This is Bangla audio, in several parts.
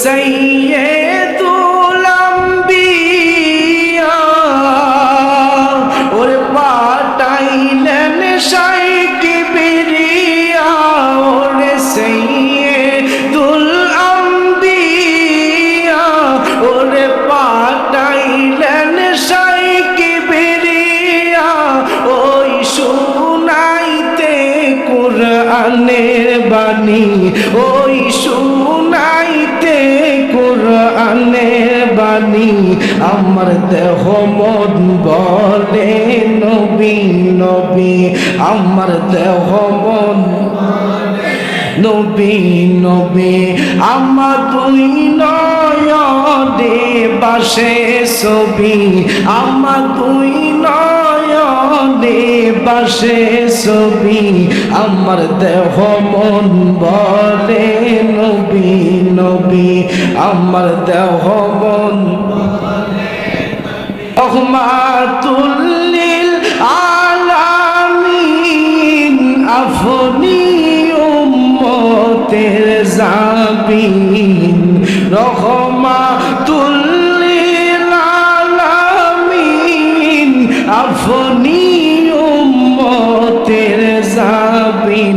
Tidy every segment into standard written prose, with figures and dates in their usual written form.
সাইয়্যিদুল আম্বিয়া ওরে পাঠাইলেন শাইখ বিরিয়া ওরে সাইয়্যিদুল আম্বিয়া ওরে পাঠাইলেন শাইখ বিরিয়া ওই শুনাইতে কুরআনের বাণী ওই শুনাইতে কুরআনের বাণী আমার দেহ মন বলে নবী নবী আমার দেহ মন নবী নবী আমার দুই নয়নে বাসে ছবি আমার দুই নয়নে বাসে ছবি আমার দেহ মন বলে নবী নবী আমার দেহ মন রহমাতুল লিল আলামিন আপনি উম্মতের জাবিন রহমাতুল লিল আলামিন আপনি উম্মতের জাবিন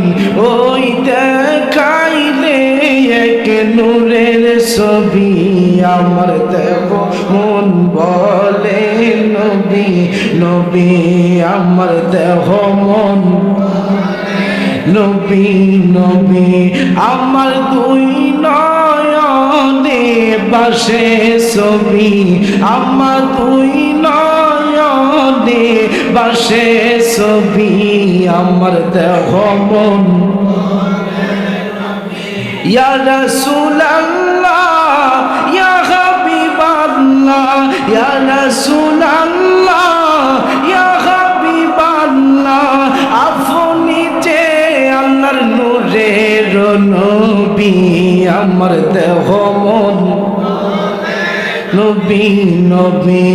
ওই দেখাইলে এক নূরের ছবি আমার দেহ মন বলে নবী নবী আমার দেহ মন নবী নবী আমার দুই নয়নে বাসে ছবি আমার দুই নয়নে বাসে ছবি আমার দেহ মন ইয়া রাসূলুল্লাহ ইয়া হাবিবাল্লাহ ইয়া রাসূলুল্লাহ ইয়া হাবিবাল্লাহ আপনি যে আল্লাহর নূরের নবী আমার দেহ মন নবী নবী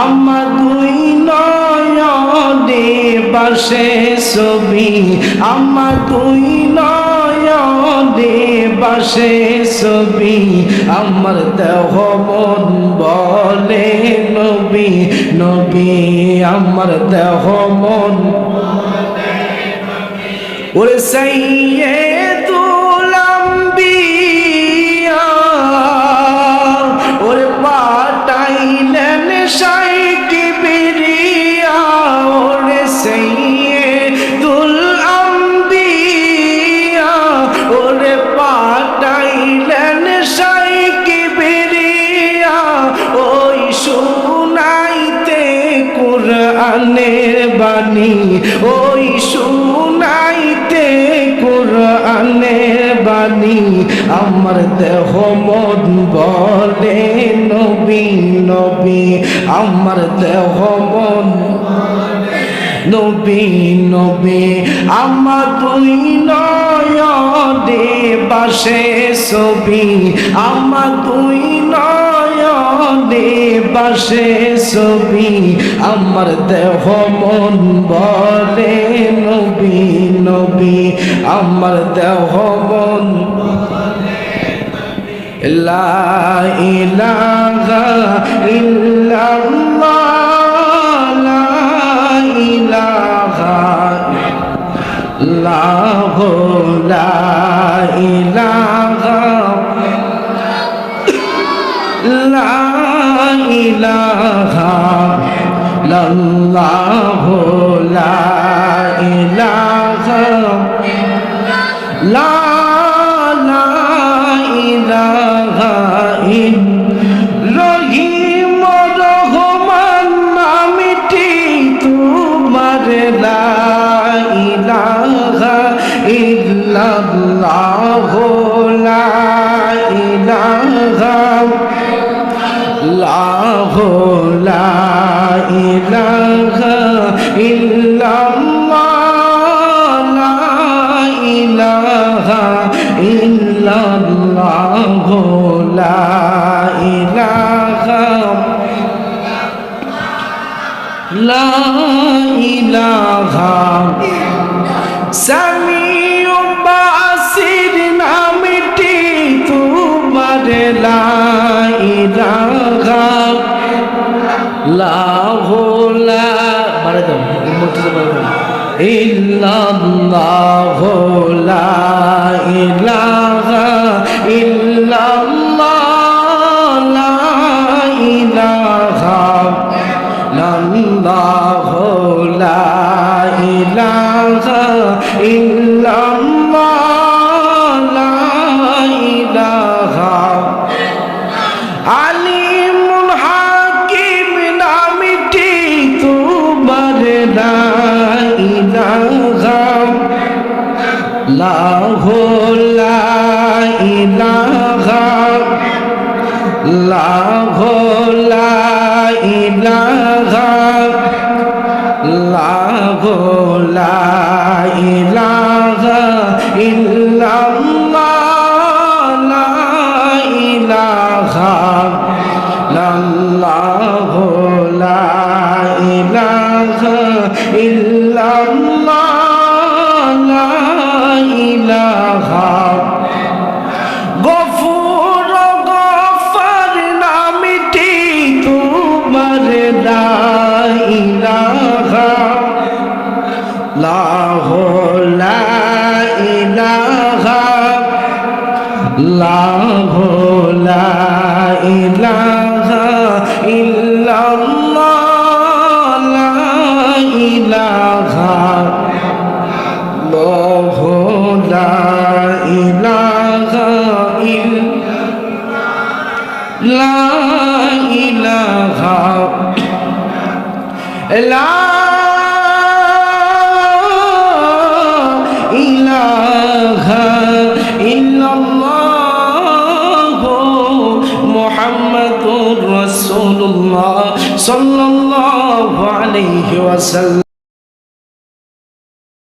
আমার দুই নয়নে বাসে ছবি আমার দুই নয়নে বাসে ছবি আমার দেহ মন বলে নবী নবী আমার দেহ মন ওরে সাইয়্যিদুল আম্বিয়া ওরে পাঠাইলেন শাইখ বিরিয়া ওরে সাইয়্যিদুল আম্বিয়া ওরে পাঠাইলেন শাইখ বিরিয়া ওই শুনাইতে কুরআনের বাণী ওই শুনাইতে কুরআনের বাণী আমার দেহ মন বলে নবী নবী আমার দেহ মন নবী নবী আমার দুই নয়নে বাসে ছবি আমার দুই নয়নে বাসে ছবি আমার দেহ মন বলে নবী নবী আমার দেহ মন লা ইলাহা ইল্লাল্লাহ লা ইলাহা ইল্লাল্লাহ লা ইলাহা লা ইলাহা ইল্লাল্লাহ লা ইলাহা লা ইলাহা রহিম রহমান নামটি তোমার লা ইলাহা ইল্লাল্লাহ লা ইলাহা ইল্লাল্লাহ লা ইলাহা ইল্লাল্লাহ লা ইলাহা ইল্লাল্লাহ লা ইলাহা লা ইলাহা সামিউ বাসির নামটি তোমার লা ইলাহা ইল্লাল্লাহু লা বারে দাও মুর্তজা বারে দাও ইল্লাল্লাহু লা ইলাহা ইল্লাল্লাহ লা ইলাহা ইল্লাল্লাহু লা ইলাহা ইল্লাল্লাহ লা ইলাহা আলিমুল হাকিম নামটি তোমার লা ইলাহা লাহু লা ইলাহা লাহু লা ইলাহা লাহু লা ইলাহা ইল্লাল্লাহ লা ইলাহা ইল্লাল্লাহু লা ইলাহা ইল্লাল্লাহ লা ইলাহা গফুর গফার নামটি তোমার লা ইলাহা লাহু লা ইলাহা লাহু লা ইলাহা ইল্লাল্লাহ লা ইলাহা লাহু লা ইলাহা ইল্লাল্লাহ লা ইলাহা লা ইলাহা ইল্লাল্লাহ মুহাম্মাদুর রাসূলুল্লাহ সাল্লাল্লাহু আলাইহি ওয়াসাল্লাম।